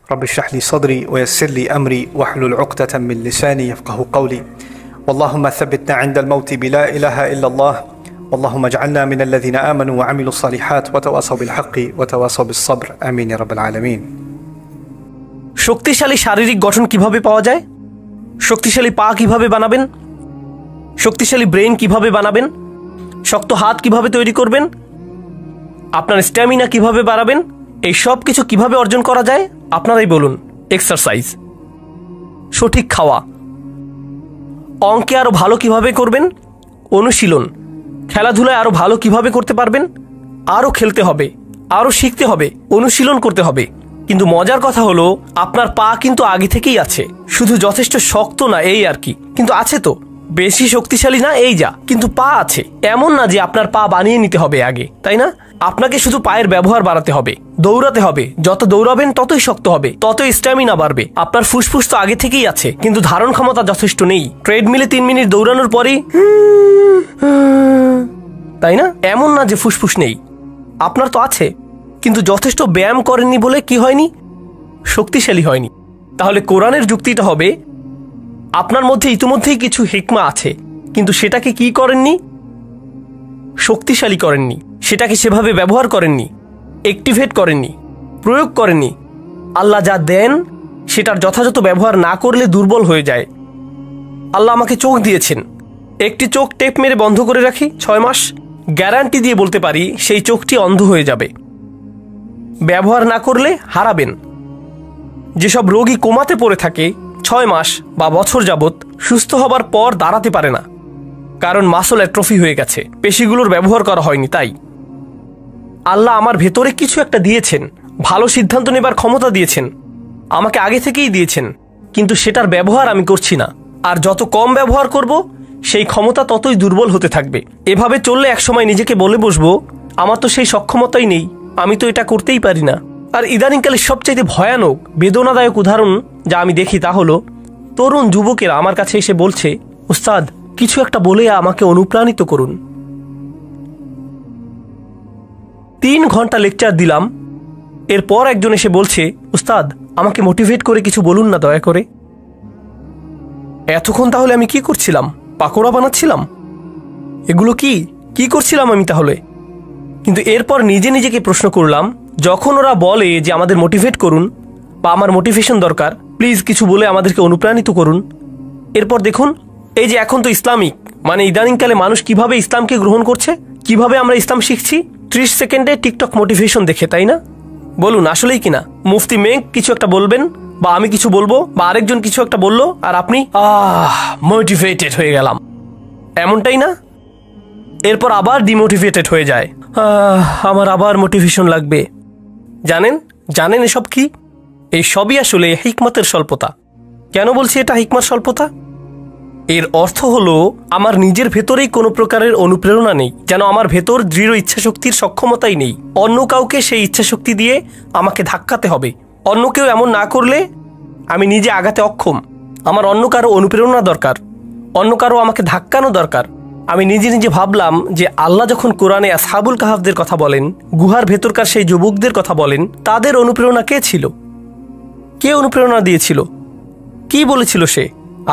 رب اشرح لي صدري ويسر لي أمري واحلل عقدة من لساني يفقه قولي اللهم ثبتنا عند الموت بلا إله إلا الله اللهم اجعلنا من الذين آمنوا وعملوا الصالحات وتواصوا بالحق وتواصوا بالصبر آمين يا رب العالمين। শক্তিশালী শারীরিক গঠন কিভাবে পাওয়া যায়? শক্তিশালী পা কিভাবে বানাবেন? শক্তিশালী ব্রেন কিভাবে বানাবেন? শক্ত হাত কিভাবে তৈরি করবেন? আপনার স্ট্যামিনা কিভাবে বাড়াবেন? এই সব কিছু কিভাবে অর্জন করা যায় আপনারাই বলুন। এক্সারসাইজ, সঠিক খাওয়া, অঙ্কে আরও ভালো কিভাবে করবেন, অনুশীলন, খেলাধুলায় আরও ভালো কিভাবে করতে পারবেন, আরও খেলতে হবে, আরও শিখতে হবে, অনুশীলন করতে হবে। কিন্তু মজার কথা হলো আপনার পা কিন্তু আগে থেকেই আছে, শুধু যথেষ্ট শক্ত না এই আর কি, কিন্তু আছে তো, বেশি শক্তিশালী না এই যা, কিন্তু পা আছে। এমন না যে আপনার পা বানিয়ে নিতে হবে আগে, তাই না? আপনাকে শুধু পায়ের ব্যবহার বাড়াতে হবে, দৌড়াতে হবে, যত দৌড়াবেন ততই শক্ত হবে, ততই স্ট্যামিনা বাড়বে। আপনার ফুসফুস তো আগে থেকেই আছে, কিন্তু ধারণ ক্ষমতা যথেষ্ট নেই। ট্রেডমিলে 3 মিনিট দৌড়ানোর পরেই তাই না? এমন না যে ফুসফুস নেই, আপনার তো আছে, কিন্তু যথেষ্ট ব্যায়াম করেননি বলে কি হয়নি? শক্তিশালী হয়নি। তাহলে কোরআনের যুক্তিটা হবে আপনার মধ্যে ইতিমধ্যেই কিছু হিকমা আছে, কিন্তু সেটাকে কি করেননি? শক্তিশালী করেননি, সেটাকে সেভাবে ব্যবহার করেননি, অ্যাক্টিভেট করেননি, প্রয়োগ করেননি। আল্লাহ যা দেন সেটার যথাযথ ব্যবহার না করলে দুর্বল হয়ে যায়। আল্লাহ আমাকে চোখ দিয়েছেন, একটি চোখ টেপ মেরে বন্ধ করে রাখি 6 মাস, গ্যারান্টি দিয়ে বলতে পারি সেই চোখটি অন্ধ হয়ে যাবে। ব্যবহার না করলে হারাবেন। যেসব রোগী কোমাতে পড়ে থাকে 6 মাস বা বছর যাবৎ, সুস্থ হবার পর দাঁড়াতে পারে না, কারণ মাসল অ্যাট্রফি হয়ে গেছে, পেশিগুলোর ব্যবহার করা হয়নি। তাই আল্লাহ আমার ভেতরে কিছু একটা দিয়েছেন, ভালো সিদ্ধান্ত নেবার ক্ষমতা দিয়েছেন, আমাকে আগে থেকেই দিয়েছেন, কিন্তু সেটার ব্যবহার আমি করছি না। আর যত কম ব্যবহার করব সেই ক্ষমতা ততই দুর্বল হতে থাকবে। এভাবে চললে একসময় নিজেকে বলে বসবো আমার তো সেই সক্ষমতাই নেই, আমি তো এটা করতেই পারি না। আর ইদানিংকালে সবচাইতে ভয়ানক বেদনাদায়ক উদাহরণ যা আমি দেখি তা হলো তরুণ যুবকেরা আমার কাছে এসে বলছে, উস্তাদ কিছু একটা বলে আমাকে অনুপ্রাণিত করুন। 3 ঘন্টা লেকচার দিলাম, এরপর একজন এসে বলছে, উস্তাদ আমাকে মোটিভেট করে কিছু বলুন না দয়া করে। এতক্ষণ তাহলে আমি কি করছিলাম? পাকোড়া বানাচ্ছিলাম? এগুলো কি করছিলাম আমি তাহলে? কিন্তু এরপর নিজে নিজেকে প্রশ্ন করলাম, যখন ওরা বলে যে আমাদের মোটিভেট করুন বা আমার মোটিভেশন দরকার, প্লিজ কিছু বলে আমাদেরকে অনুপ্রাণিত করুন, এরপর দেখুন এই যে এখন তো ইসলামিক মানে ইদানিংকালে মানুষ কিভাবে ইসলামকে গ্রহণ করছে, কিভাবে আমরা ইসলাম শিখছি 30 সেকেন্ডে টিকটক মোটিভেশন দেখে, তাই না? বলুন আসলেই কিনা? মুফতি মেঘ কিছু একটা বলবেন বা আমি কিছু বলবো বা আরেকজন কিছু একটা বললো আর আপনি মোটিভেটেড হয়ে গেলাম, এমনটাই না? এরপর আবার ডিমোটিভেটেড হয়ে যায়, আমার আবার মোটিভেশন লাগবে। জানেন এসব কি? এই সবই আসলে হিকমতের স্বল্পতা। কেন বলছি এটা হিকমত স্বল্পতা? এর অর্থ হলো আমার নিজের ভেতরেই কোনো প্রকারের অনুপ্রেরণা নেই, যেন আমার ভেতর দৃঢ় ইচ্ছাশক্তির সক্ষমতাই নেই। অন্য কাউকে সেই ইচ্ছাশক্তি দিয়ে আমাকে ধাক্কাতে হবে। অন্য কেউ এমন না করলে আমি নিজে আগাতে অক্ষম। আমার অন্য কারো অনুপ্রেরণা দরকার, অন্য কারো আমাকে ধাক্কানো দরকার। আমি নিজে নিজে ভাবলাম যে আল্লাহ যখন কোরআনে আসহাবুল কাহাফদের কথা বলেন, গুহার ভেতরকার সেই যুবকদের কথা বলেন, তাদের অনুপ্রেরণা কে ছিল? কে অনুপ্রেরণা দিয়েছিল? কি বলেছিল সে?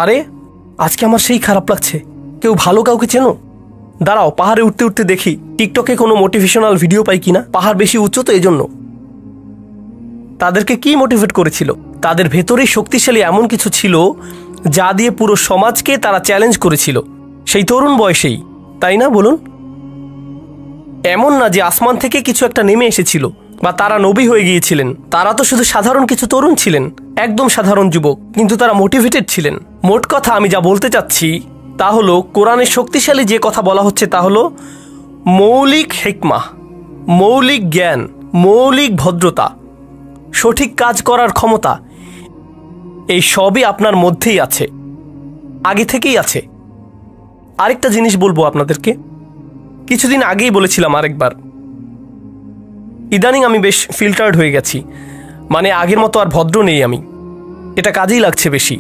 আরে আজকে আমার সেই খারাপ লাগছে, কেউ ভালো কাউকে চেনো? দাঁড়াও পাহাড়ে উঠতে উঠতে দেখি টিকটকে কোনো মোটিভেশনাল ভিডিও পাই কিনা। পাহাড় বেশি উঁচু তো এজন্য। তাদেরকে কি মোটিভেট করেছিল? তাদের ভেতরেই শক্তিশালী এমন কিছু ছিল যা দিয়ে পুরো সমাজকে তারা চ্যালেঞ্জ করেছিল সেই তরুণ বয়সেই, তাই না? বলুন, এমন না যে আসমান থেকে কিছু একটা নেমে এসেছিল বা তারা নবী হয়ে গিয়েছিলেন। তারা তো শুধু সাধারণ কিছু তরুণ ছিলেন, একদম সাধারণ যুবক, কিন্তু তারা মোটিভেটেড ছিলেন। মোট কথা আমি যা বলতে চাচ্ছি তা হলো কোরআনের শক্তিশালী যে কথা বলা হচ্ছে তা হলো মৌলিক হিকমা, মৌলিক জ্ঞান, মৌলিক ভদ্রতা, সঠিক কাজ করার ক্ষমতা, এই সবই আপনার মধ্যেই আছে, আগে থেকেই আছে। আরেকটা জিনিস বলবো আপনাদেরকে, কিছুদিন আগেই বলেছিলাম আরেকবার, ইদানিং আমি বেশ ফিল্টার্ড হয়ে গেছি, মানে আগের মতো আর ভদ্র নেই আমি, এটা কাজেই লাগছে বেশি।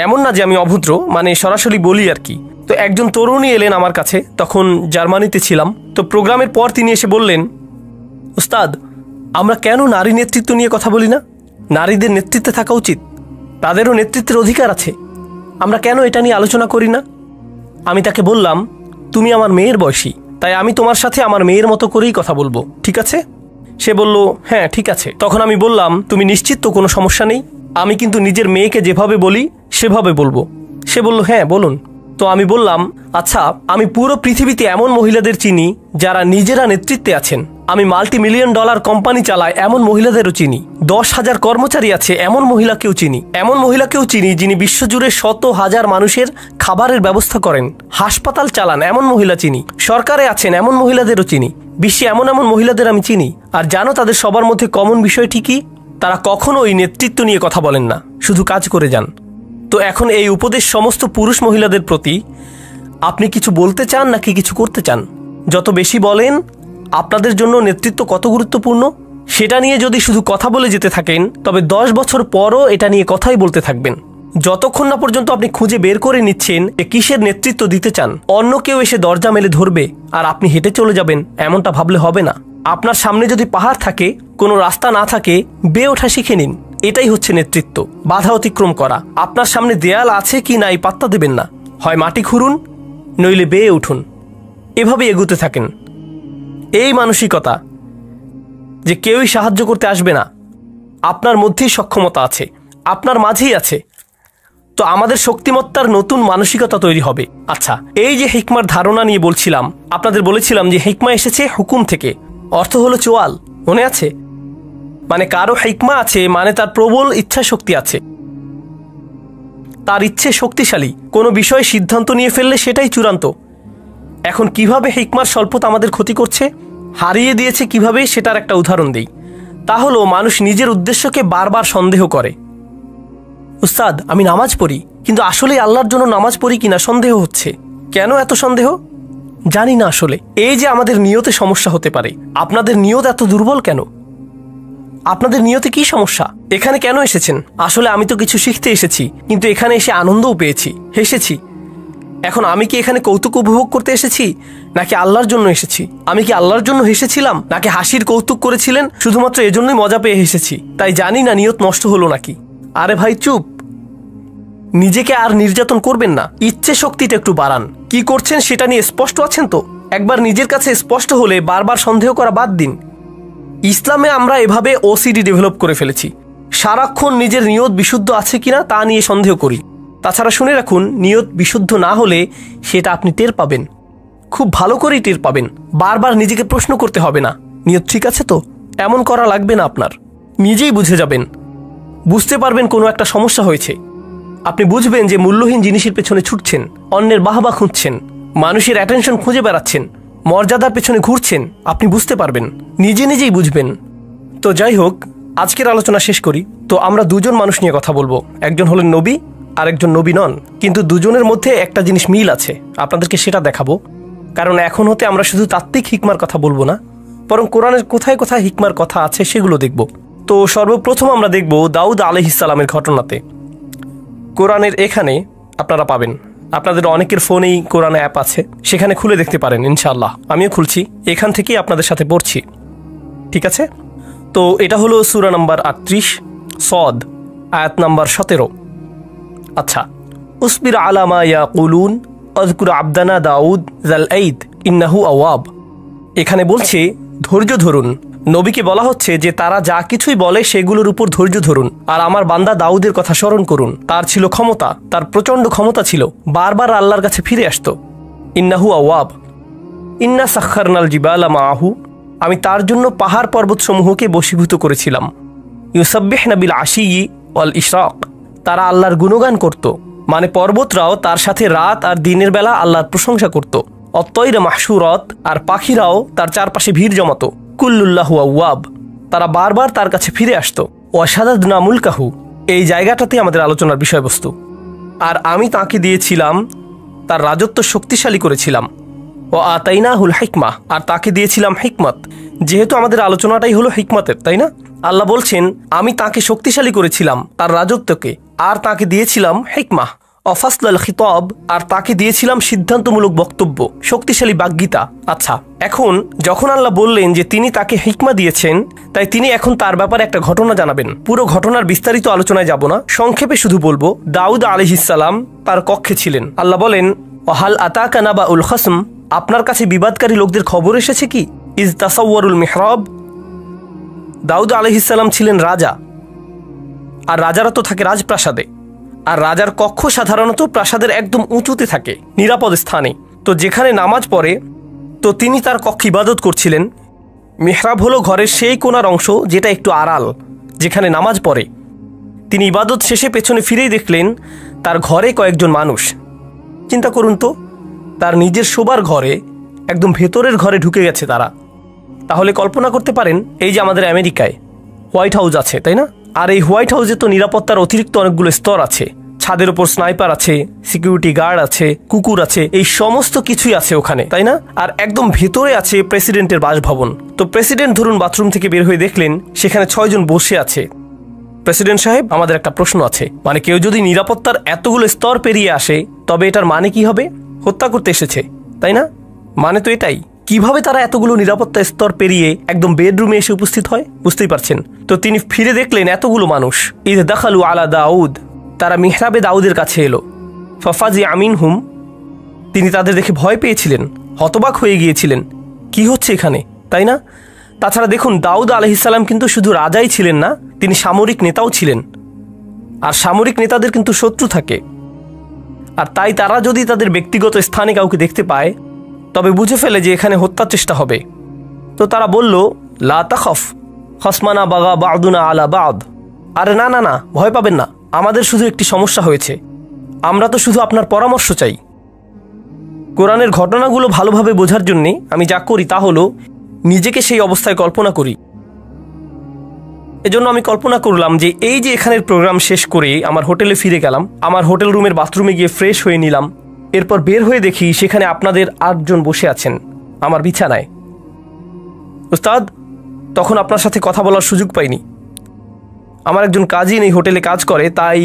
এমন না যে আমি অভদ্র, মানে সরাসরি বলি আর কি। তো একজন তরুণী এলেন আমার কাছে, তখন জার্মানিতে ছিলাম। তো প্রোগ্রামের পর তিনি এসে বললেন, উস্তাদ আমরা কেন নারী নেতৃত্ব নিয়ে কথা বলি না? নারীদের নেতৃত্বে থাকা উচিত, তাদেরও নেতৃত্বের অধিকার আছে। আমরা কেন এটা নিয়ে আলোচনা করি না? আমি তাকে বললাম, তুমি আমার মেয়ের বয়সী, তাই আমি তোমার সাথে আমার মেয়ের মতো করেই কথা বলবো, ঠিক আছে? সে বলল, হ্যাঁ ঠিক আছে। তখন আমি বললাম, তুমি নিশ্চিত তো কোনো সমস্যা নেই? আমি কিন্তু নিজের মেয়েকে যেভাবে বলি সেভাবে বলবো। সে বলল, হ্যাঁ বলুন। তো আমি বললাম, আচ্ছা, আমি পুরো পৃথিবীতে এমন মহিলাদের চিনি যারা নিজেরা নেতৃত্বে আছেন। আমি $multi-million কোম্পানি চালাই এমন মহিলাদেরও চিনি। 10,000 কর্মচারী আছে এমন মহিলাকেও চিনি। এমন মহিলাকেও চিনি যিনি বিশ্বজুড়ে শত হাজার মানুষের খাবারের ব্যবস্থা করেন, হাসপাতাল চালান এমন মহিলা চিনি। সরকারে আছেন এমন মহিলাদেরও চিনি। বিশ্বে এমন এমন মহিলাদের আমি চিনি। আর জানো তাদের সবার মধ্যে কমন বিষয়টি কি? তারা কখনোই নেতৃত্ব নিয়ে কথা বলেন না, শুধু কাজ করে যান। তো এখন এই উপদেশ সমস্ত পুরুষ মহিলাদের প্রতি, আপনি কিছু বলতে চান নাকি কিছু করতে চান? যত বেশি বলেন আপনাদের জন্য নেতৃত্ব কত গুরুত্বপূর্ণ সেটা নিয়ে যদি শুধু কথা বলে যেতে থাকেন, তবে 10 বছর পরও এটা নিয়ে কথাই বলতে থাকবেন, যতক্ষণ না পর্যন্ত আপনি খুঁজে বের করে নিচ্ছেন যে কিসের নেতৃত্ব দিতে চান। অন্য কেউ এসে দরজা মেলে ধরবে আর আপনি হেঁটে চলে যাবেন, এমনটা ভাবলে হবে না। আপনার সামনে যদি পাহাড় থাকে, কোনো রাস্তা না থাকে, বেয়ে ওঠা শিখে নিন। এটাই হচ্ছে নেতৃত্ব, বাধা অতিক্রম করা। আপনার সামনে দেয়াল আছে কি নাই পাত্তা দেবেন না, হয় মাটি খুঁড়ুন নইলে বেয়ে উঠুন, এভাবে এগুতে থাকেন। এই মানসিকতা যে কেউই সাহায্য করতে আসবে না, আপনার মধ্যেই সক্ষমতা আছে, আপনার মাঝেই আছে। তো আমাদের শক্তিমত্তার নতুন মানসিকতা তৈরি হবে। আচ্ছা, এই যে হিকমার ধারণা নিয়ে বলছিলাম, আপনাদের বলেছিলাম যে হিকমা এসেছে হুকুম থেকে, অর্থ হলো চোয়াল, মনে আছে? মানে কারো হিকমা আছে মানে তার প্রবল ইচ্ছা শক্তি আছে, তার ইচ্ছে শক্তিশালী। কোনো বিষয়ে সিদ্ধান্ত নিয়ে ফেললে সেটাই চূড়ান্ত। এখন কিভাবে হিকমার স্বল্পতা আমাদের ক্ষতি করছে, হারিয়ে দিয়েছে কিভাবে, সেটার একটা উদাহরণ দিই। তা হলো মানুষ নিজের উদ্দেশ্যকে বারবার সন্দেহ করে। উস্তাদ, আমি নামাজ পড়ি, কিন্তু আসলে আল্লাহর জন্য নামাজ পড়ি কিনা সন্দেহ হচ্ছে। কেন এত সন্দেহ? জানি না আসলে। এই যে আমাদের নিয়তে সমস্যা হতে পারে। আপনাদের নিয়ত এত দুর্বল কেন? আপনাদের নিয়তে কি সমস্যা? এখানে কেন এসেছেন? আসলে আমি তো কিছু শিখতে এসেছি, কিন্তু এখানে এসে আনন্দও পেয়েছি, হেসেছি। এখন আমি কি এখানে কৌতুক উপভোগ করতে এসেছি নাকি আল্লাহর জন্য এসেছি? আমি কি আল্লাহর জন্য হেসেছিলাম নাকি হাসির কৌতুক করেছিলেন শুধুমাত্র এজন্যই মজা পেয়ে হেসেছি? তাই জানি না নিয়ত নষ্ট হলো নাকি। আরে ভাই চুপ, নিজেকে আর নির্যাতন করবেন না, ইচ্ছে শক্তিটা একটু বাড়ান। কি করছেন সেটা নিয়ে স্পষ্ট আছেন তো? একবার নিজের কাছে স্পষ্ট হলে বারবার সন্দেহ করা বাদ দিন। ইসলামে আমরা এভাবে ওসিডি ডেভেলপ করে ফেলেছি, সারাক্ষণ নিজের নিয়ত বিশুদ্ধ আছে কিনা তা নিয়ে সন্দেহ করি। তাছাড়া শুনে রাখুন, নিয়ত বিশুদ্ধ না হলে সেটা আপনি টের পাবেন, খুব ভালো করেই টের পাবেন। বারবার নিজেকে প্রশ্ন করতে হবে না, নিয়ত ঠিক আছে তো? এমন করা লাগবে না আপনার, নিজেই বুঝে যাবেন, বুঝতে পারবেন কোনো একটা সমস্যা হয়েছে। আপনি বুঝবেন যে মূল্যহীন জিনিসের পেছনে ছুটছেন, অন্যের বাহবা খুঁজছেন, মানুষের অ্যাটেনশন খুঁজে বেড়াচ্ছেন, মর্যাদার পেছনে ঘুরছেন। আপনি বুঝতে পারবেন, নিজে নিজেই বুঝবেন। তো যাই হোক, আজকের আলোচনা শেষ করি। তো আমরা দুজন মানুষ নিয়ে কথা বলবো, একজন হলেন নবী আর একজন নবী নন, কিন্তু দুজনের মধ্যে একটা জিনিস মিল আছে, আপনাদেরকে সেটা দেখাবো। কারণ এখন হতে আমরা শুধু তাত্ত্বিক হিকমার কথা বলবো না, বরং কোরআনের কোথায় কোথায় হিকমার কথা আছে সেগুলো দেখব। তো সর্বপ্রথম আমরা দেখব দাউদ আলাইহিস সালামের ঘটনাতে। কোরআনের এখানে আপনারা পাবেন, আপনাদের অনেকের ফোনেই কোরআন অ্যাপ আছে, সেখানে খুলে দেখতে পারেন ইনশাআল্লাহ। আমিও খুলছি, এখান থেকেই আপনাদের সাথে পড়ছি, ঠিক আছে? তো এটা হলো সূরা নাম্বার 38 সদ, আয়াত নাম্বার 17। আচ্ছা, উসবির আলা মা ইয়াকুলুন আযকুর আবদানা দাউদ যাল আইদ ইন্নাহু আওয়াব। এখানে বলছে ধৈর্য ধরুন। নবীকে বলা হচ্ছে যে তারা যা কিছুই বলে সেগুলোর উপর ধৈর্য ধরুন, আর আমার বান্দা দাউদের কথা স্মরণ করুন। তার ছিল ক্ষমতা, তার প্রচণ্ড ক্ষমতা ছিল, বারবার আল্লাহর কাছে ফিরে আসতো। ইন্নাহু আওয়াব। ইন্না সাখখারনাল জিবালা মাআহু, আমি তার জন্য পাহাড় পর্বতসমূহকে বশীভূত করেছিলাম। ইউসাব্বিহনা বিল আশিয়্যি ওয়াল ইশরাক, তারা আল্লাহর গুণগান করত, মানে পর্বতরাও তার সাথে রাত আর দিনের বেলা আল্লাহর প্রশংসা করত। অত্তয়রা মাহশুরত, আর পাখিরাও তার চারপাশে ভিড় জমাতো। কুল্লুল্লাহু আওয়াব, তারা বারবার তার কাছে ফিরে আসতো। ওয়াশাদাদনা মুলকাহু, এই জায়গাটাতে আমাদের আলোচনার বিষয়বস্তু। আর আমি তাকে দিয়েছিলাম, তার রাজত্ব শক্তিশালী করেছিলাম। ও আতাইনাহুল হিকমা, আর তাকে দিয়েছিলাম হিকমত। যেহেতু আমাদের আলোচনাটাই হলো হিকমতের, তাই না? আল্লাহ বলছেন আমি তাকে শক্তিশালী করেছিলাম, তার রাজত্বকে, আর তাকে দিয়েছিলাম হিকমা অফাসল আল খিতাব, আর তাকে দিয়েছিলাম সিদ্ধান্তমূলক বক্তব্য, শক্তিশালী বাগ্মিতা। আচ্ছা, এখন যখন আল্লাহ বললেন যে তিনি তাকে হিকমা দিয়েছেন, তাই তিনি এখন তার ব্যাপারে একটা ঘটনা জানাবেন। পুরো ঘটনার বিস্তারিত আলোচনায় যাব না, সংক্ষেপে শুধু বলবো দাউদ আলাইহিস সালাম তার কক্ষে ছিলেন। আল্লাহ বলেন, ওয়াহাল আতাকা নাবাউল খাসম, আপনার কাছে বিবাদকারী লোকদের খবর এসেছে কি? ইজ তাসাওয়ারুল মিহরাব, দাউদ আলাইহিস সালাম ছিলেন রাজা, আর রাজারা তো থাকে রাজপ্রাসাদে, আর রাজার কক্ষ সাধারণত প্রাসাদের একদম উঁচুতে থাকে, নিরাপদ স্থানে। তো যেখানে নামাজ পড়ে, তো তিনি তার কক্ষে ইবাদত করছিলেন। মিহরাব হলো ঘরের সেই কোণার অংশ যেটা একটু আড়াল, যেখানে নামাজ পড়ে। তিনি ইবাদত শেষে পেছনে ফিরেই দেখলেন তার ঘরে কয়েকজন মানুষ। চিন্তা করুন তো, তার নিজের শোবার ঘরে, একদম ভেতরের ঘরে ঢুকে গেছে তারা। তাহলে কল্পনা করতে পারেন, এই যে আমাদের আমেরিকায় হোয়াইট হাউস আছে, তাই না? আর এই হোয়াইট হাউসে তো নিরাপত্তার অতিরিক্ত অনেকগুলো স্তর আছে। ছাদের ওপর স্নাইপার আছে, সিকিউরিটি গার্ড আছে, কুকুর আছে, এই সমস্ত কিছুই আছে ওখানে, তাই না? আর একদম ভেতরে আছে প্রেসিডেন্টের বাসভবন। তো প্রেসিডেন্ট ধরুন বাথরুম থেকে বের হয়ে দেখলেন সেখানে 6 জন বসে আছে। প্রেসিডেন্ট সাহেব, আমাদের একটা প্রশ্ন আছে, মানে কেউ যদি নিরাপত্তার এতগুলো স্তর পেরিয়ে আসে, তবে এটার মানে কি হবে? হত্যা করতে এসেছে, তাই না? মানে তো এটাই। কিভাবে তারা এতগুলো নিরাপত্তা স্তর পেরিয়ে একদম বেডরুমে এসে উপস্থিত হয়, বুঝতেই পারছেন। তো তিনি ফিরে দেখলেন এতগুলো মানুষ। ইদ দাখালু আলা দাউদ, তারা মিহরাবে দাউদের কাছে এলো। ফাফাজি আমিনহুম, তিনি তাদের দেখে ভয় পেয়েছিলেন, হতবাক হয়ে গিয়েছিলেন, কি হচ্ছে এখানে, তাই না? তাছাড়া দেখুন, দাউদ আলাইহিস সালাম কিন্তু শুধু রাজাই ছিলেন না, তিনি সামরিক নেতাও ছিলেন। আর সামরিক নেতাদের কিন্তু শত্রু থাকে, আর তাই তারা যদি তাদের ব্যক্তিগত স্থানে কাউকে দেখতে পায়, তবে বুঝে ফেলে যে এখানে হত্যার চেষ্টা হবে। তো তারা বলল, লা তাখফ খসমানা বাগা বাদুনা আলা বাদ, আরে না না না, ভয় পাবেন না, আমাদের শুধু একটি সমস্যা হয়েছে, আমরা তো শুধু আপনার পরামর্শ চাই। কোরআনের ঘটনাগুলো ভালোভাবে বোঝার জন্যে আমি যা করি তা হলো নিজেকে সেই অবস্থায় কল্পনা করি। এজন্য আমি কল্পনা করলাম যে এই যে এখানের প্রোগ্রাম শেষ করে আমার হোটেলে ফিরে গেলাম, আমার হোটেল রুমের বাথরুমে গিয়ে ফ্রেশ হয়ে নিলাম, এরপর বের হয়ে দেখি সেখানে আপনাদের 8 জন বসে আছেন আমার বিছানায়। উস্তাদ, তখন আপনার সাথে কথা বলার সুযোগ পাইনি। আমার একজন কাজিন এই হোটেলে কাজ করে, তাই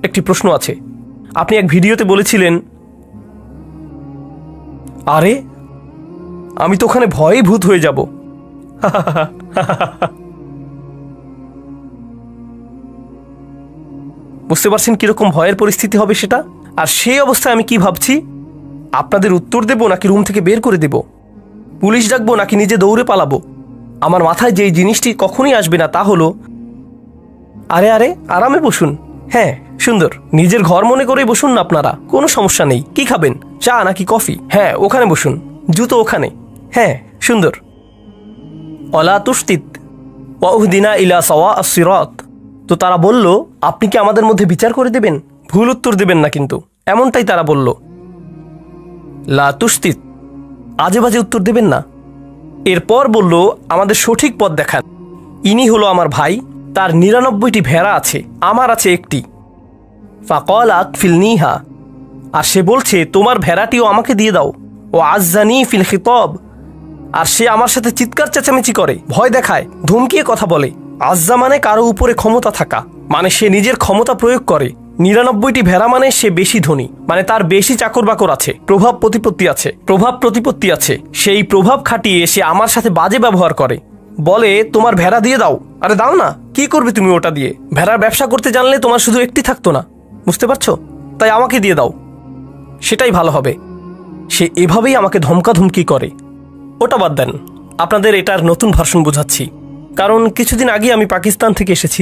একটি প্রশ্ন আছে। আপনি এক ভিডিওতে বলেছিলেন, আরে আমি তো ওখানে ভয়ে ভূত হয়ে যাব। বুঝতে পারছেন কিরকম ভয়ের পরিস্থিতি হবে সেটা? আর সেই অবস্থায় আমি কি ভাবছি, আপনাদের উত্তর দেব নাকি রুম থেকে বের করে দেব, পুলিশ ডাকবো নাকি নিজে দৌড়ে পালাবো? আমার মাথায় যেই জিনিসটি কখনই আসবে না তা হলো, আরে আরে আরামে বসুন, হ্যাঁ সুন্দর, নিজের ঘর মনে করেই বসুন না আপনারা, কোনো সমস্যা নেই। কি খাবেন, চা নাকি কফি? হ্যাঁ ওখানে বসুন, জুতো ওখানে, হ্যাঁ সুন্দর। অলা তুস্তিত ওয়াউহদিনা ইলা সাওয়া আস-সিরাত। তো তারা বলল, আপনি কি আমাদের মধ্যে বিচার করে দেবেন? ভুল উত্তর দেবেন না কিন্তু, এমনটাই তারা বলল। লা তুস্তিত, আজে বাজে উত্তর দেবেন না। এরপর বলল, আমাদের সঠিক পথ দেখান। ইনি হলো আমার ভাই, তার 99টি ভেড়া আছে, আমার আছে একটি। ফাকাল আকফিলনিহা, আর সে বলছে তোমার ভেড়াটিও আমাকে দিয়ে দাও। ও আজ্জানি ফিল খিতাব, আর সে আমার সাথে চিৎকার চেঁচামেচি করে, ভয় দেখায়, ধমকিয়ে কথা বলে। আজ্জা মানে কারো উপরে ক্ষমতা থাকা, মানে সে নিজের ক্ষমতা প্রয়োগ করে। 99টি ভেড়া মানে সে বেশি ধনী, মানে তার বেশি চাকর বাকর আছে, প্রভাব প্রতিপত্তি আছে। সেই প্রভাব খাটিয়ে সে আমার সাথে বাজে ব্যবহার করে, বলে তোমার ভেড়া দিয়ে দাও। আরে দাও না, কি করবে তুমি ওটা দিয়ে? ভেড়ার ব্যবসা করতে জানলে তোমার শুধু একটি থাকতো না, বুঝতে পারছো? তাই আমাকে দিয়ে দাও, সেটাই ভালো হবে। সে এভাবেই আমাকে ধমকাধমকি করে। ওটা বাদ দেন, আপনাদের এটার নতুন ভার্সন বোঝাচ্ছি। কারণ কিছুদিন আগে আমি পাকিস্তান থেকে এসেছি,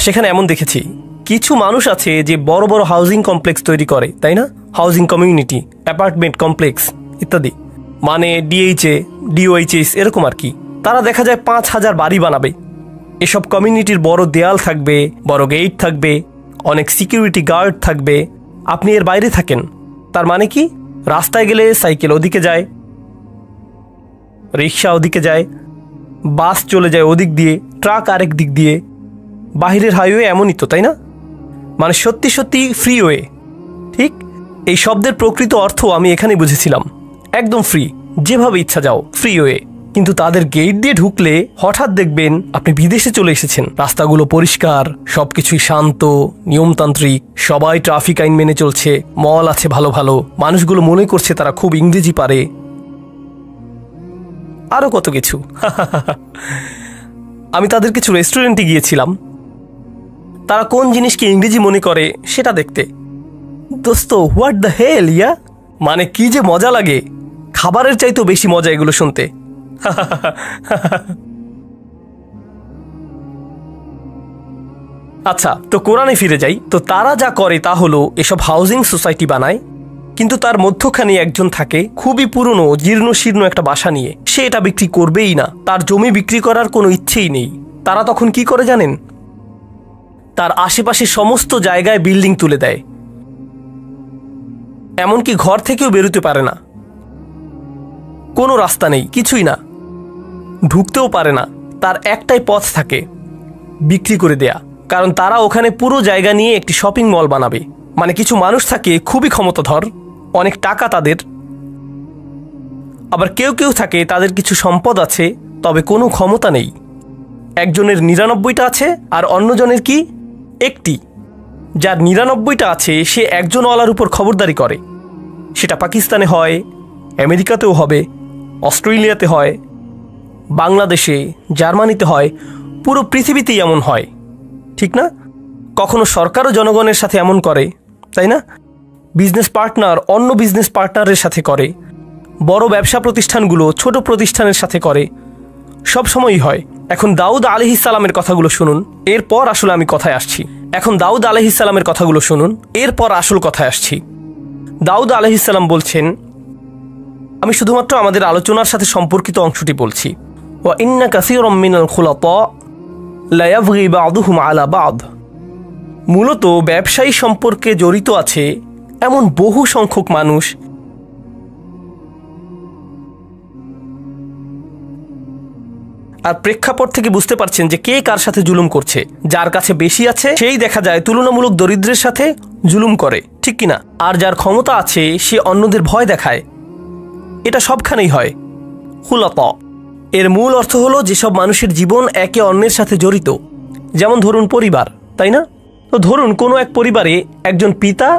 সেখানে এমন দেখেছি কিছু মানুষ আছে যে বড় বড় হাউজিং কমপ্লেক্স তৈরি করে, তাই না? হাউজিং কমিউনিটি, অ্যাপার্টমেন্ট কমপ্লেক্স ইত্যাদি, মানে ডিএইচএ, ডিওএইচএস এরকম আর কি। তারা দেখা যায় 5000 বাড়ি বানাবে। এসব কমিউনিটির বড় দেয়াল থাকবে, বড় গেট থাকবে, অনেক সিকিউরিটি গার্ড থাকবে। আপনি এর বাইরে থাকেন, তার মানে কি? রাস্তায় গেলে সাইকেল ওদিকে যায়, রিক্সা ওদিকে যায়, বাস চলে যায় ওদিক দিয়ে, ট্রাক আরেক দিক দিয়ে। বাহিরের হাইওয়ে এমনই তো, তাই না? মানে সত্যি সত্যি ফ্রিওয়ে। ঠিক এই শব্দের প্রকৃত অর্থ আমি এখানেই বুঝেছিলাম, একদম ফ্রি, যেভাবে ইচ্ছা যাও, ফ্রিওয়ে। কিন্তু তাদের গেট দিয়ে ঢুকলে হঠাৎ দেখবেন আপনি বিদেশে চলে এসেছেন। রাস্তাগুলো পরিষ্কার, সবকিছুই শান্ত, নিয়মতান্ত্রিক, সবাই ট্রাফিক আইন মেনে চলছে, মল আছে ভালো ভালো, মানুষগুলো মনে করছে তারা খুব ইংরেজি পারে, আরো কত কিছু। আমি তাদের কিছু রেস্টুরেন্টে গিয়েছিলাম, তারা কোন জিনিসকে ইংরেজি মনে করে সেটা দেখতে। দোস্ত, হোয়াট দ্য হেল ইয়া, মানে কি যে মজা লাগে, খাবারের চাইতেও বেশি মজা এগুলো শুনতে। আচ্ছা, তো কোরআনে ফিরে যাই। তো তারা যা করে তা হলো এসব হাউজিং সোসাইটি বানায়, কিন্তু তার মধ্যখানে একজন থাকে খুবই পুরনো জীর্ণ শীর্ণ একটা বাসা নিয়ে। সে এটা বিক্রি করবেই না, তার জমি বিক্রি করার কোনো ইচ্ছেই নেই। তারা তখন কি করে জানেন? তার আশেপাশে সমস্ত জায়গায় বিল্ডিং তুলে দেয়, এমনকি ঘর থেকেও বেরোতে পারে না, কোনো রাস্তা নেই, কিছুই না, ঢুকতেও পারে না। তার একটাই পথ থাকে, বিক্রি করে দেয়া। কারণ তারা ওখানে পুরো জায়গা নিয়ে একটি শপিং মল বানাবে। মানে কিছু মানুষ থাকে খুবই ক্ষমতাধর, অনেক টাকা তাদের, আবার কেউ কেউ থাকে তাদের কিছু সম্পদ আছে তবে কোনো ক্ষমতা নেই। একজনের ৯৯টা আছে আর অন্যজনের কি একটি। যার ৯৯টা আছে সে একজনওয়ালার উপর খবরদারি করে। সেটা পাকিস্তানে হয়, আমেরিকাতেও হবে, অস্ট্রেলিয়াতে হয়, বাংলাদেশে, জার্মানিতে হয়, পুরো পৃথিবীতেই এমন হয়, ঠিক না? কখনো সরকারও জনগণের সাথে এমন করে, তাই না? বিজনেস পার্টনার অন্য বিজনেস পার্টনারের সাথে করে, বড় ব্যবসা প্রতিষ্ঠানগুলো ছোট প্রতিষ্ঠানের সাথে করে, সব সময়ই হয়। এখন দাউদ আলাইহিস সালামের কথাগুলো শুনুন, এরপর আসলে আমি কথায় আসছি। এখন দাউদ আলাইহিস সালামের কথাগুলো শুনুন, এরপর আসল কথায় আসছি। দাউদ আলাইহিস সালাম বলছেন, আমি শুধুমাত্র আমাদের আলোচনার সাথে সম্পর্কিত অংশটি বলছি। ওয়া ইন্না কাসীরাম মিনাল খুলাতা লা ইয়াবগি বা'দুহুম আলা বা'দ। মূলত ব্যবসায়ী সম্পর্কে জড়িত আছে এমন বহু সংখ্যক মানুষ আর প্রেক্ষাপট থেকে বুঝতে পারছেন যে কে কার সাথে জুলুম করছে। যার কাছে বেশি আছে সেই দেখা যায় তুলনামূলক দরিদ্রের সাথে জুলুম করে, ঠিক কিনা? আর যার ক্ষমতা আছে সে অন্যদের ভয় দেখায়। এটা সবখানেই হয়। খুলাতা এর মূল অর্থ হলো যেসব মানুষের জীবন একে অন্যের সাথে জড়িত। যেমন ধরুন পরিবার, তাই না? তো ধরুন কোনো এক পরিবারে একজন পিতা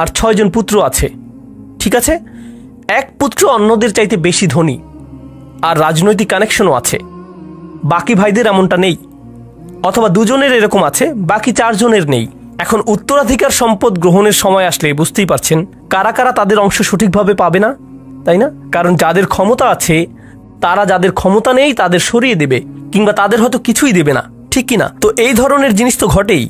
আর ৬ জন পুত্র আছে, ঠিক আছে? এক পুত্র অন্যদের চাইতে বেশি ধনী আর রাজনৈতিক কানেকশনও আছে, বাকি ভাইদের এমনটা নেই। অথবা দুজনের এরকম আছে, বাকি ৪ জনের নেই। এখন উত্তরাধিকার সম্পদ গ্রহণের সময় আসলে বুঝতেই পারছেন কারা কারা তাদের অংশ সঠিকভাবে পাবে না, তাই না? কারণ যাদের ক্ষমতা আছে তারা যাদের ক্ষমতা নেই তাদের সরিয়ে দেবে, কিংবা তাদের হয়তো কিছুই দেবে না, ঠিক কিনা? তো এই ধরনের জিনিস তো ঘটেই।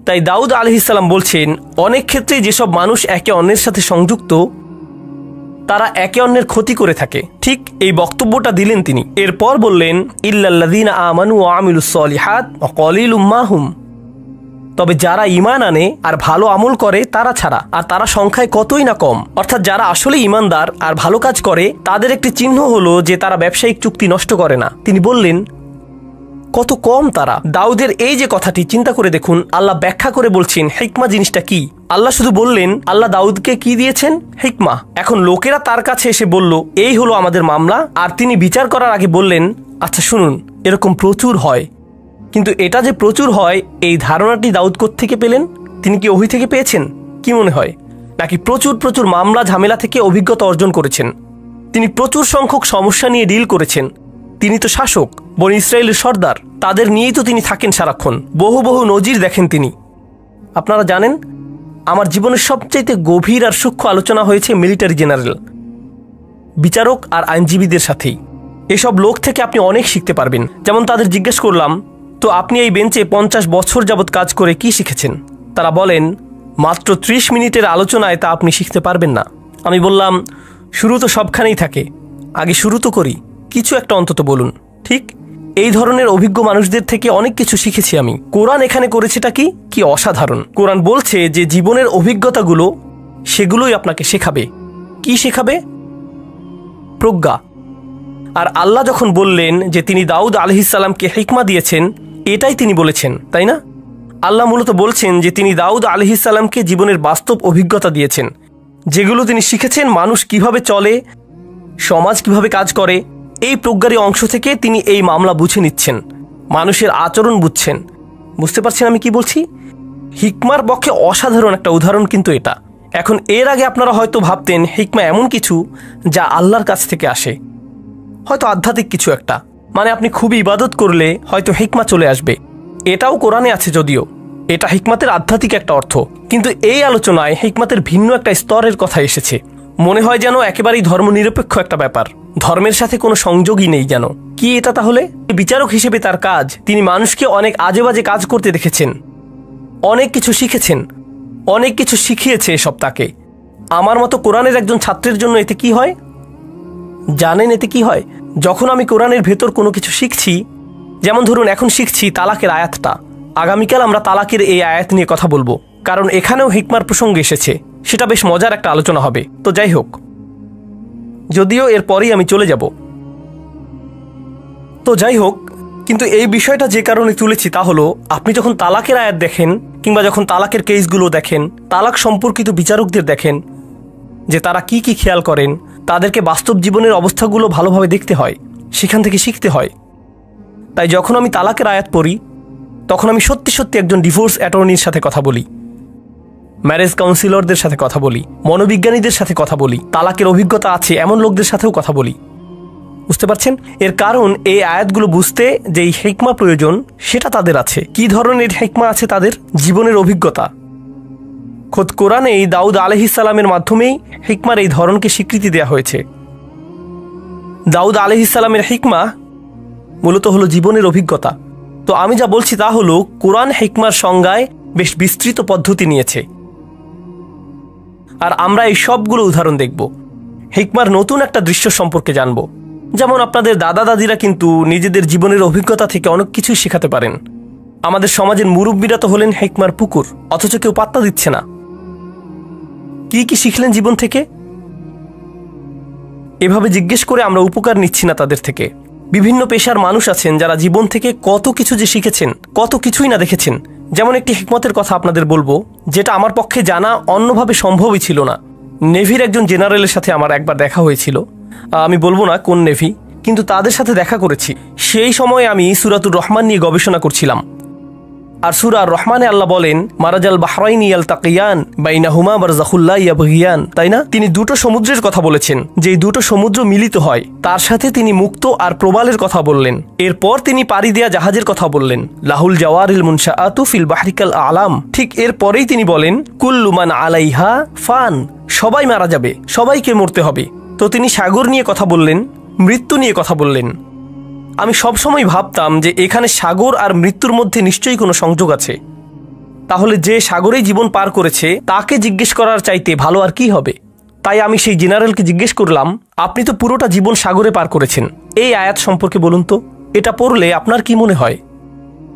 তাই দাউদ আলাইহিস সালাম বলছেন, অনেক ক্ষেত্রে যেসব মানুষ একে অন্যের সাথে সংযুক্ত তারা একে অন্যের ক্ষতি করে থাকে। ঠিক এই বক্তব্যটা দিলেন তিনি। এরপর বললেন, ইল্লাল্লাযীনা আমানু ওয়া আমিলুস সলিহাত ওয়া কলিলুম মা হুম। তবে যারা ঈমান আনে আর ভালো আমল করে তারা ছাড়া, আর তারা সংখ্যায় কতই না কম। অর্থাৎ যারা আসলে ঈমানদার আর ভালো কাজ করে তাদের একটি চিহ্ন হলো যে তারা ব্যবসায়িক চুক্তি নষ্ট করে না। তিনি বললেন কত কম তারা। দাউদের এই যে কথাটি চিন্তা করে দেখুন, আল্লাহ ব্যাখ্যা করে বলছেন হিকমা জিনিসটা কি। আল্লাহ শুধু বললেন, আল্লাহ দাউদকে কি দিয়েছেন? হিকমা। এখন লোকেরা তার কাছে এসে বলল, এই হলো আমাদের মামলা, আর তিনি বিচার করার আগে বললেন, আচ্ছা শুনুন, এরকম প্রচুর হয়। কিন্তু এটা যে প্রচুর হয় এই ধারণাটি দাউদ কোত্থেকে পেলেন? তিনি কি ওহী থেকে পেয়েছেন? কি মনে হয়? নাকি প্রচুর প্রচুর মামলা ঝামেলা থেকে অভিজ্ঞতা অর্জন করেছেন? তিনি প্রচুর সংখ্যক সমস্যা নিয়ে ডিল করেছেন। তিনি তো শাসক, বনি ইসরায়েলের সর্দার, তাদের নিয়েই তো তিনি থাকেন সারাক্ষণ। বহু বহু নজির দেখেন তিনি। আপনারা জানেন, আমার জীবনের সবচাইতে গভীর আর সূক্ষ্ম আলোচনা হয়েছে মিলিটারি জেনারেল, বিচারক আর আইনজীবীদের সাথেই। এসব লোক থেকে আপনি অনেক শিখতে পারবেন। যেমন তাদের জিজ্ঞেস করলাম, তো আপনি এই বেঞ্চে ৫০ বছর যাবৎ কাজ করে কি শিখেছেন? তারা বলেন, মাত্র ৩০ মিনিটের আলোচনায় তা আপনি শিখতে পারবেন না। আমি বললাম, শুরু তো সবখানেই থাকে, আগে শুরু তো করি, কিছু একটা অন্তত বলুন। ঠিক এই ধরনের অভিজ্ঞ মানুষদের থেকে অনেক কিছু শিখেছি আমি। কোরআন এখানে করেছেটা কি অসাধারণ। কোরআন বলছে যে জীবনের অভিজ্ঞতাগুলো সেগুলোই আপনাকে শেখাবে। কি শেখাবে? প্রজ্ঞা। আর আল্লাহ যখন বললেন যে তিনি দাউদ আলাইহিস সালামকে হিকমা দিয়েছেন, এটাই তিনি বলেছেন, তাই না? আল্লাহ মূলত বলছেন যে তিনি দাউদ আলাইহিস সালামকে জীবনের বাস্তব অভিজ্ঞতা দিয়েছেন, যেগুলো তিনি শিখেছেন মানুষ কিভাবে চলে, সমাজ কিভাবে কাজ করে, এই প্রজ্ঞারই অংশ থেকে তিনি এই মামলা বুঝে নিচ্ছেন, মানুষের আচরণ বুঝছেন। বুঝতে পারছেন আমি কি বলছি? হিকমার পক্ষে অসাধারণ একটা উদাহরণ কিন্তু এটা। এখন এর আগে আপনারা হয়তো ভাবতেন হিকমা এমন কিছু যা আল্লাহর কাছ থেকে আসে, হয়তো আধ্যাত্মিক কিছু একটা, মানে আপনি খুবই ইবাদত করলে হয়তো হিকমা চলে আসবে। এটাও কোরআনে আছে, যদিও এটা হিকমাতের আধ্যাত্মিক একটা অর্থ, কিন্তু এই আলোচনায় হিকমাতের ভিন্ন একটা স্তরের কথা এসেছে। মনে হয় যেন একেবারেই ধর্মনিরপেক্ষ একটা ব্যাপার, ধর্মের সাথে কোনো সংযোগই নেই যেন। কি এটা তাহলে? বিচারক হিসেবে তার কাজ, তিনি মানুষকে অনেক আজে বাজে কাজ করতে দেখেছেন, অনেক কিছু শিখেছেন, অনেক কিছু শিখিয়েছে এসব তাকে। আমার মতো কোরআনের একজন ছাত্রের জন্য এতে কি হয় জানেন? এতে কি হয়, যখন আমি কোরআনের ভেতর কোনো কিছু শিখছি, যেমন ধরুন এখন শিখছি তালাকের আয়াতটা, আগামীকাল আমরা তালাকের এই আয়াত নিয়ে কথা বলবো, কারণ এখানেও হিকমার প্রসঙ্গ এসেছে। সেটা বেশ মজার একটা আলোচনা হবে। তো যাই হোক, যদিও এরপরেই আমি চলে যাব। তো যাই হোক, কিন্তু এই বিষয়টা যে কারণে তুলেছি তা হলো, আপনি যখন তালাকের আয়াত দেখেন কিংবা যখন তালাকের কেসগুলো দেখেন, তালাক সম্পর্কিত বিচারকদের দেখেন যে তারা কি কি খেয়াল করেন, তাদেরকে বাস্তব জীবনের অবস্থাগুলো ভালোভাবে দেখতে হয়, সেখান থেকে শিখতে হয়। তাই যখন আমি তালাকের আয়াত পড়ি, তখন আমি সত্যি সত্যি একজন ডিভোর্স অ্যাটর্নির সাথে কথা বলি, ম্যারেজ কাউন্সিলরদের সাথে কথা বলি, মনোবিজ্ঞানীদের সাথে কথা বলি, তালাকের অভিজ্ঞতা আছে এমন লোকদের সাথেও কথা বলি। বুঝতে পারছেন? এর কারণ এই আয়াতগুলো বুঝতে যে এই হিকমা প্রয়োজন সেটা তাদের আছে। কি ধরনের হিকমা আছে তাদের? জীবনের অভিজ্ঞতা। খোদ কোরআনে এই দাউদ আলাইহিস সালামের মাধ্যমেই হিকমার এই ধরনকে স্বীকৃতি দেওয়া হয়েছে। দাউদ আলাইহিস সালামের হিকমা মূলত হলো জীবনের অভিজ্ঞতা। তো আমি যা বলছি তা হলো, কোরআন হিকমার সংজ্ঞায় বেশ বিস্তৃত পদ্ধতি নিয়েছে, আর আমরা এই সবগুলো উদাহরণ দেখব। হিকমার নতুন একটা দৃশ্য সম্পর্কে জানব। যেমন আপনাদের দাদা দাদিরা কিন্তু নিজেদের জীবনের অভিজ্ঞতা থেকে অনেক কিছুই শেখাতে পারেন। আমাদের সমাজের মুরব্বীরা তো হলেন হিকমার পুকুর, অথচ কেউ পাত্তা দিচ্ছে না। কি কি শিখলেন জীবন থেকে? এভাবে জিজ্ঞেস করে আমরা উপকার নিচ্ছি না তাদের থেকে। বিভিন্ন পেশার মানুষ আছেন যারা জীবন থেকে কত কিছু যে শিখেছেন, কত কিছুই না দেখেছেন। যেমন একটি হিকমতের কথা আপনাদের বলবো, যেটা আমার পক্ষে জানা অন্যভাবে সম্ভবই ছিল না। নেভির একজন জেনারেলের সাথে আমার একবার দেখা হয়েছিল। আমি বলবো না কোন নেভি, কিন্তু তাদের সাথে দেখা করেছি। সেই সময় আমি সূরাতুর রহমান নিয়ে গবেষণা করছিলাম। আর সূরা রহমানে আল্লাহ বলেন, মারাজাল বাহরাইনি ইয়ালতাকিয়ান বাইনাহুমা বারযাখুল্লা ইয়াবগিয়ান, তাই না? তিনি দুটো সমুদ্রের কথা বলেছেন, যে দুটো সমুদ্র মিলিত হয়। তার সাথে তিনি মুক্ত আর প্রবালের কথা বললেন। এরপর তিনি পাড়ি দেয়া জাহাজের কথা বললেন, লাহুল জাওয়ারিল মুনশাআতু ফিল বাহরিকাল আলাম। ঠিক এরপরেই তিনি বলেন, কুল্লু মান আলাইহা ফান, সবাই মারা যাবে, সবাইকে মরতে হবে। তো তিনি সাগর নিয়ে কথা বললেন, মৃত্যু নিয়ে কথা বললেন। আমি সবসময় ভাবতাম যে এখানে সাগর আর মৃত্যুর মধ্যে নিশ্চয়ই কোনো সংযোগ আছে। তাহলে যে সাগরেই জীবন পার করেছে তাকে জিজ্ঞেস করার চাইতে ভালো আর কি হবে? তাই আমি সেই জেনারেলকে জিজ্ঞেস করলাম, আপনি তো পুরোটা জীবন সাগরে পার করেছেন, এই আয়াত সম্পর্কে বলুন তো, এটা পড়লে আপনার কি মনে হয়?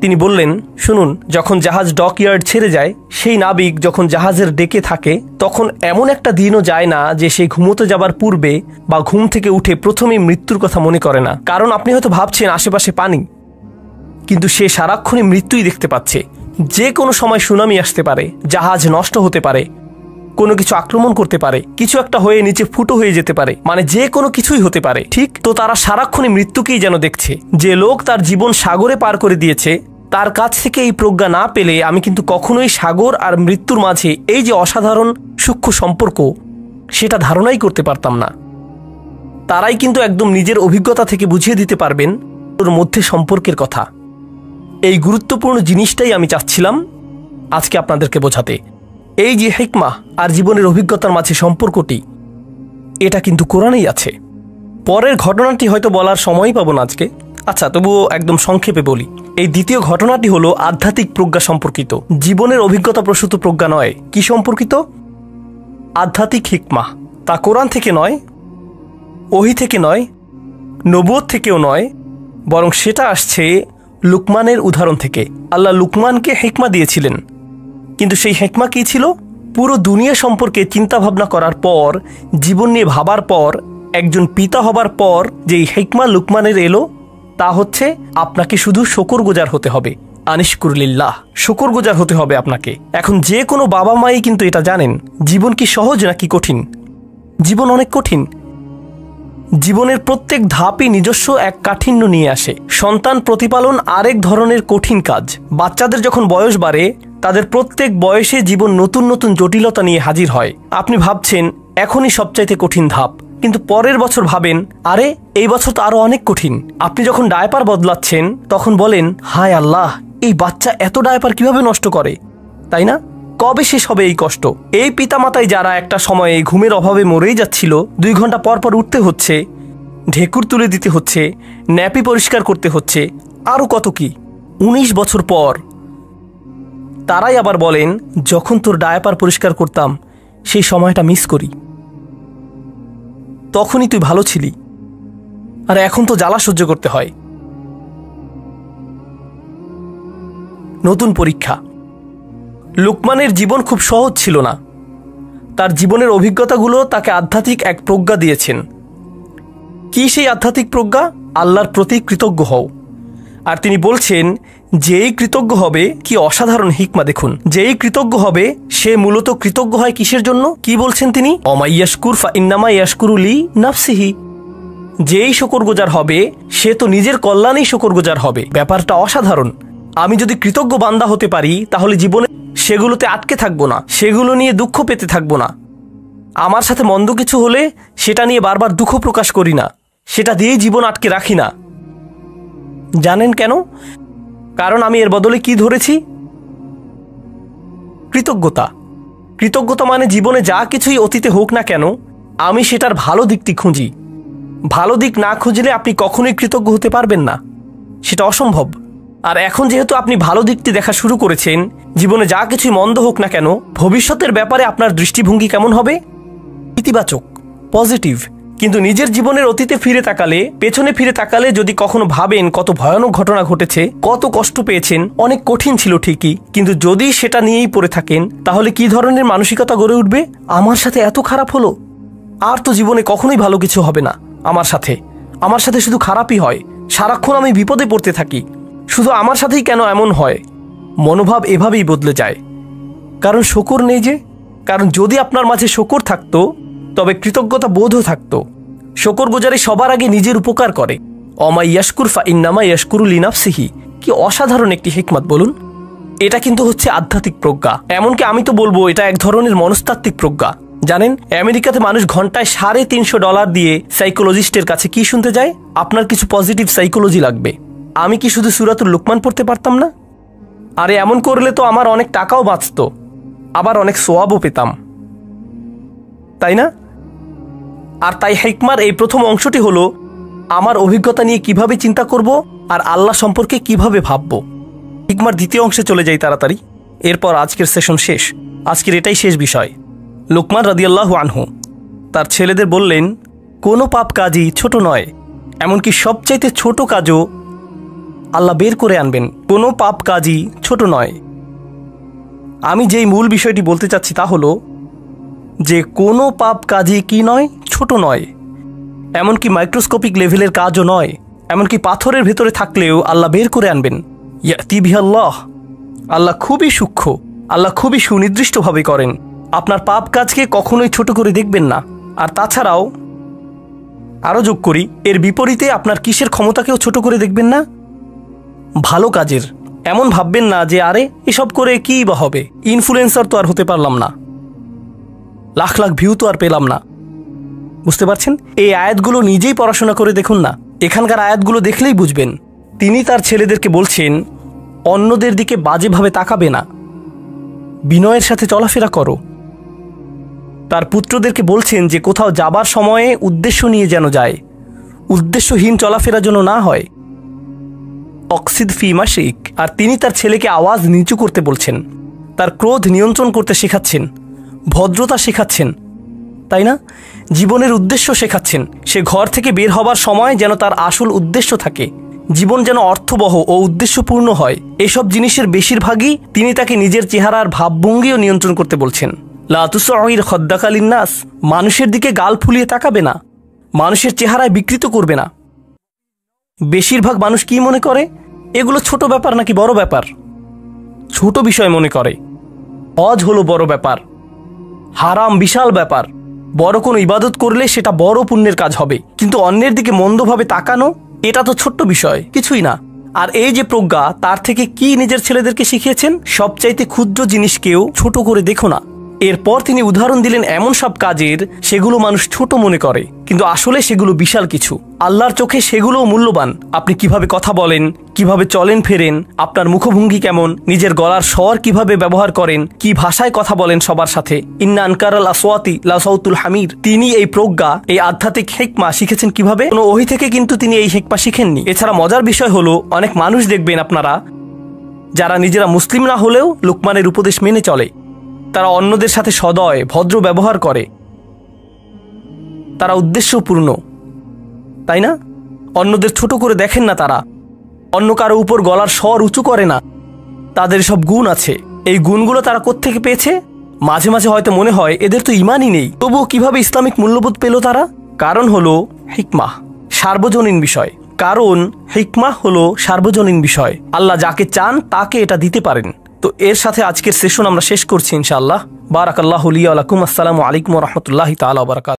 তিনি বললেন, শুনুন, যখন জাহাজ ডকইয়ার্ড ছেড়ে যায়, সেই নাবিক যখন জাহাজের ডেকে থাকে, তখন এমন একটা দিনও যায় না যে সে ঘুমোতে যাবার পূর্বে বা ঘুম থেকে উঠে প্রথমেই মৃত্যুর কথা মনে করে না। কারণ আপনি হয়তো ভাবছেন আশেপাশে পানি, কিন্তু সে সারাক্ষণই মৃত্যুই দেখতে পাচ্ছে। যে কোনো সময় সুনামি আসতে পারে, জাহাজ নষ্ট হতে পারে, কোনো কিছু আক্রমণ করতে পারে, কিছু একটা হয়ে নিচে ফুটো হয়ে যেতে পারে, মানে যে কোনো কিছুই হতে পারে। ঠিক তো তারা সারাক্ষণই মৃত্যুকেই যেন দেখছে। যে লোক তার জীবন সাগরে পার করে দিয়েছে, তার কাছ থেকে এই প্রজ্ঞা না পেলে আমি কিন্তু কখনোই সাগর আর মৃত্যুর মাঝে এই যে অসাধারণ সূক্ষ্ম সম্পর্ক, সেটা ধারণাই করতে পারতাম না। তারাই কিন্তু একদম নিজের অভিজ্ঞতা থেকে বুঝিয়ে দিতে পারবেন ওর মধ্যে সম্পর্কের কথা। এই গুরুত্বপূর্ণ জিনিসটাই আমি চাচ্ছিলাম আজকে আপনাদেরকে বোঝাতে। এই যে হিকমা আর জীবনের অভিজ্ঞতার মাঝে সম্পর্কটি, এটা কিন্তু কোরআনেই আছে। পরের ঘটনাটি হয়তো বলার সময় পাবো না আজকে, আচ্ছা তবুও একদম সংক্ষেপে বলি। এই দ্বিতীয় ঘটনাটি হলো আধ্যাত্মিক প্রজ্ঞা সম্পর্কিত, জীবনের অভিজ্ঞতা প্রসূত প্রজ্ঞা নয়। কি সম্পর্কিত? আধ্যাত্মিক হিকমা। তা কোরআন থেকে নয়, ওহী থেকে নয়, নবুয়ত থেকেও নয়, বরং সেটা আসছে লুকমানের উদাহরণ থেকে। আল্লাহ লুকমানকে হিকমা দিয়েছিলেন, কিন্তু সেই হিকমা কী ছিল? পুরো দুনিয়া সম্পর্কে চিন্তা ভাবনা করার পর, জীবন নিয়ে ভাবার পর, একজন পিতা হবার পর যেই হিকমা লুকমানের এলো, তা হচ্ছে আপনাকে শুধু শুকরগুজার হতে হবে। আনিশকুরলিল্লাহ, শুকরগুজার হতে হবে আপনাকে। এখন যে কোনো বাবা মাই কিন্তু এটা জানেন জীবন কি সহজ নাকি কঠিন। জীবন অনেক কঠিন। জীবনের প্রত্যেক ধাপই নিজস্ব এক কাঠিন্য নিয়ে আসে। সন্তান প্রতিপালন আরেক ধরনের কঠিন কাজ। বাচ্চাদের যখন বয়স বাড়ে, তাদের প্রত্যেক বয়সে জীবন নতুন নতুন জটিলতা নিয়ে হাজির হয়। আপনি ভাবছেন এখনই সবচাইতে কঠিন ধাপ, কিন্তু পরের বছর ভাবেন আরে এই বছর তো আরো অনেক কঠিন। আপনি যখন ডায়পার বদলাচ্ছেন তখন বলেন হায় আল্লাহ, এই বাচ্চা এত ডায়পার কিভাবে নষ্ট করে, তাই না? কবে শেষ হবে এই কষ্ট? এই পিতামাতাই যারা একটা সময়ে ঘুমের অভাবে মরেই যাচ্ছিল, 2 ঘন্টা পর পর উঠতে হচ্ছে, ঢেকুর তুলে দিতে হচ্ছে, ন্যাপি পরিষ্কার করতে হচ্ছে, আরও কত কি। 19 বছর পর তারাই আবার বলেন যখন তোর ডায়াপার পরিষ্কার করতাম সেই সময়টা মিস করি, তখনই তুই ভালো ছিলি, আর এখন তো জ্বালা সহ্য করতে হয়। নতুন পরীক্ষা। লুকমানের জীবন খুব সহজ ছিল না। তার জীবনের অভিজ্ঞতাগুলো তাকে আধ্যাত্মিক এক প্রজ্ঞা দিয়েছেন। কি সেই আধ্যাত্মিক প্রজ্ঞা? আল্লাহর প্রতি কৃতজ্ঞ হও। আর তিনি বলছেন যেই কৃতজ্ঞ হবে, কি অসাধারণ হিকমা দেখুন, যেই কৃতজ্ঞ হবে সে মূলত কৃতজ্ঞ হয় কিসের জন্য? কি বলছেন তিনি? অমা ইয়াশকুর ফা ইন্নামা ইয়াশকুরু লি নাফসিহি। যেই শুকরগুজার হবে সে তো নিজের কল্যাণেই শুকরগুজার হবে। ব্যাপারটা অসাধারণ। আমি যদি কৃতজ্ঞ বান্দা হতে পারি তাহলে জীবনে সেগুলোতে আটকে থাকবো না, সেগুলো নিয়ে দুঃখ পেতে থাকবো না। আমার সাথে মন্দ কিছু হলে সেটা নিয়ে বারবার দুঃখ প্রকাশ করি না, সেটা দিয়েই জীবন আটকে রাখি না। জানেন কেন? কারণ আমি এর বদলে কি ধরেছি? কৃতজ্ঞতা। কৃতজ্ঞতা মানে জীবনে যা কিছুই অতীতে হোক না কেন, আমি সেটার ভালো দিকটি খুঁজি। ভালো দিক না খুঁজলে আপনি কখনোই কৃতজ্ঞ হতে পারবেন না, সেটা অসম্ভব। আর এখন যেহেতু আপনি ভালো দিকটি দেখা শুরু করেছেন, জীবনে যা কিছুই মন্দ হোক না কেন, ভবিষ্যতের ব্যাপারে আপনার দৃষ্টিভঙ্গি কেমন হবে? ইতিবাচক, পজিটিভ। কিন্তু নিজের জীবনের অতীতে ফিরে তাকালে, পেছনে ফিরে তাকালে যদি কখনো ভাবেন কত ভয়ানক ঘটনা ঘটেছে, কত কষ্ট পেয়েছেন, অনেক কঠিন ছিল ঠিকই, কিন্তু যদি সেটা নিয়েই পড়ে থাকেন, তাহলে কি ধরনের মানসিকতা গড়ে উঠবে? আমার সাথে এত খারাপ হলো, আর তো জীবনে কখনোই ভালো কিছু হবে না। আমার সাথে শুধু খারাপই হয়, সারাক্ষণ আমি বিপদে পড়তে থাকি, শুধু আমার সাথেই কেন এমন হয়? মনোভাব এভাবেই বদলে যায়। কারণ শকর নেই যে। কারণ যদি আপনার মাঝে শকর থাকতো তবে কৃতজ্ঞতা বোধও থাকতো। শকরগুজারি সবার আগে নিজের উপকার করে। অমা ইয়াশকুর ফা ইন্নামা ইয়াশকুরু লিনাফসিহি। কি অসাধারণ একটি হিকমত বলুন। এটা কিন্তু হচ্ছে আধ্যাত্মিক প্রজ্ঞা। এমনকি আমি তো বলবো এটা এক ধরনের মনস্তাত্ত্বিক প্রজ্ঞা। জানেন, আমেরিকাতে মানুষ ঘন্টায় $350 দিয়ে সাইকোলজিস্টের কাছে কি শুনতে যায়? আপনার কিছু পজিটিভ সাইকোলজি লাগবে। আমি কি শুধু সূরাতুল লুকমান পড়তে পারতাম না? আরে এমন করলে তো আমার অনেক টাকাও বাঁচত, আবার অনেক সোয়াবও পেতাম, তাই না? আর তাই হিকমার এই প্রথম অংশটি হলো আমার অভিজ্ঞতা নিয়ে কিভাবে চিন্তা করব আর আল্লাহ সম্পর্কে কিভাবে ভাবব। হিকমার দ্বিতীয় অংশে চলে যাই তাড়াতাড়ি, এরপর আজকের সেশন শেষ। আজকের এটাই শেষ বিষয়। লুকমান রাদিয়াল্লাহু আনহু তার ছেলেদের বললেন, কোনো পাপ কাজই ছোট নয়, এমনকি সবচাইতে ছোট কাজও আল্লাহ বের করে আনবেন। কোনো পাপ কাজই ছোট নয়। আমি যেই মূল বিষয়টি বলতে চাচ্ছি তা হলো যে কোনো পাপ কাজই কি নয়, ছোট নয়, এমনকি মাইক্রোস্কোপিক লেভেলের কাজও নয়। এমনকি পাথরের ভেতরে থাকলেও আল্লাহ বের করে আনবেন। ইয়াতি বিহাল্লাহ। আল্লাহ খুবই সূক্ষ্ম, আল্লাহ খুবই সুনির্দিষ্টভাবে করেন। আপনার পাপ কাজকে কখনোই ছোট করে দেখবেন না। আর তাছাড়াও আরও যোগ করি, এর বিপরীতে আপনার কিসের ক্ষমতাকেও ছোট করে দেখবেন না? ভালো কাজের। এমন ভাববেন না যে আরে এসব করে কী বা হবে, ইনফ্লুয়েন্সার তো আর হতে পারলাম না, লাখ লাখ ভিউ তো আর পেলাম না। বুঝতে পারছেন? এই আয়াতগুলো নিজেই পড়াশোনা করে দেখুন না, এখানকার আয়াতগুলো দেখলেই বুঝবেন। তিনি তার ছেলেদেরকে বলছেন অন্যদের দিকে বাজেভাবে তাকাবে না, বিনয়ের সাথে চলাফেরা করো। তার পুত্রদেরকে বলছেন যে কোথাও যাবার সময়ে উদ্দেশ্য নিয়ে যেন যায়, উদ্দেশ্যহীন চলাফেরা যেন না হয়। অক্সিদ ফি মাশিক। আর তিনি তার ছেলেকে আওয়াজ নিচু করতে বলছেন, তার ক্রোধ নিয়ন্ত্রণ করতে শেখাচ্ছেন, ভদ্রতা শেখাচ্ছেন, তাই না? জীবনের উদ্দেশ্য শেখাচ্ছেন। সে ঘর থেকে বের হবার সময় যেন তার আসল উদ্দেশ্য থাকে, জীবন যেন অর্থবহ ও উদ্দেশ্যপূর্ণ হয়। এসব জিনিসের বেশিরভাগই তিনি তাকে নিজের চেহারার ভাবভঙ্গিও নিয়ন্ত্রণ করতে বলছেন। লা তুসঈর খদ্দাকা লিন্নাস। মানুষের দিকে গাল ফুলিয়ে তাকাবে না, মানুষের চেহারায় বিকৃত করবে না। বেশিরভাগ মানুষ কি মনে করে? এগুলো ছোট ব্যাপার নাকি বড় ব্যাপার? ছোট বিষয় মনে করে। হজ হলো বড় ব্যাপার, হারাম বিশাল ব্যাপার, বড় কোনো ইবাদত করলে সেটা বড় পুণ্যের কাজ হবে, কিন্তু অন্যের দিকে মন্দভাবে তাকানো এটা তো ছোট্ট বিষয়, কিছুই না। আর এই যে প্রজ্ঞা, তার থেকে কি নিজের ছেলেদেরকে শিখিয়েছেন? সবচাইতে ক্ষুদ্র জিনিসকেও ছোট করে দেখো না। এরপর তিনি উদাহরণ দিলেন এমন সব কাজের সেগুলো মানুষ ছোট মনে করে, কিন্তু আসলে সেগুলো বিশাল কিছু। আল্লাহর চোখে সেগুলোও মূল্যবান। আপনি কিভাবে কথা বলেন, কিভাবে চলেন ফেরেন, আপনার মুখভঙ্গি কেমন, নিজের গলার স্বর কিভাবে ব্যবহার করেন, কি ভাষায় কথা বলেন সবার সাথে। ইন্না আনকারাল আসওয়াতি লা সাউতুল হামির। তিনি এই প্রজ্ঞা, এই আধ্যাত্মিক হিকমা শিখেছেন কিভাবে? কোনো ওহী থেকে কিন্তু তিনি এই হিকমা শিখেননি। এছাড়া মজার বিষয় হলো, অনেক মানুষ দেখবেন আপনারা যারা নিজেরা মুসলিম না হলেও লুকমানের উপদেশ মেনে চলে, তারা অন্যদের সাথে সদয় ভদ্র ব্যবহার করে, তারা উদ্দেশ্যপূর্ণ, তাই না? অন্যদের ছোট করে দেখেন না, তারা অন্য কারো উপর গলার স্বর উঁচু করে না। তাদের সব গুণ আছে। এই গুণগুলো তারা কোত্থেকে পেয়েছে? মাঝে মাঝে হয়তো মনে হয় এদের তো ইমানই নেই, তবুও কিভাবে ইসলামিক মূল্যবোধ পেল তারা? কারণ হলো হিকমাহ, সার্বজনীন বিষয়। কারণ হিকমাহ হলো সার্বজনীন বিষয়। আল্লাহ যাকে চান তাকে এটা দিতে পারেন। তো এর সাথে আজকের সেশন আমরা শেষ করছি ইনশাআল্লাহ। বারাকাল্লাহু লি ওয়া লাকুম। আসসালামু আলাইকুম ওয়া রাহমাতুল্লাহি তাআলা ওয়া বারাকাতুহু।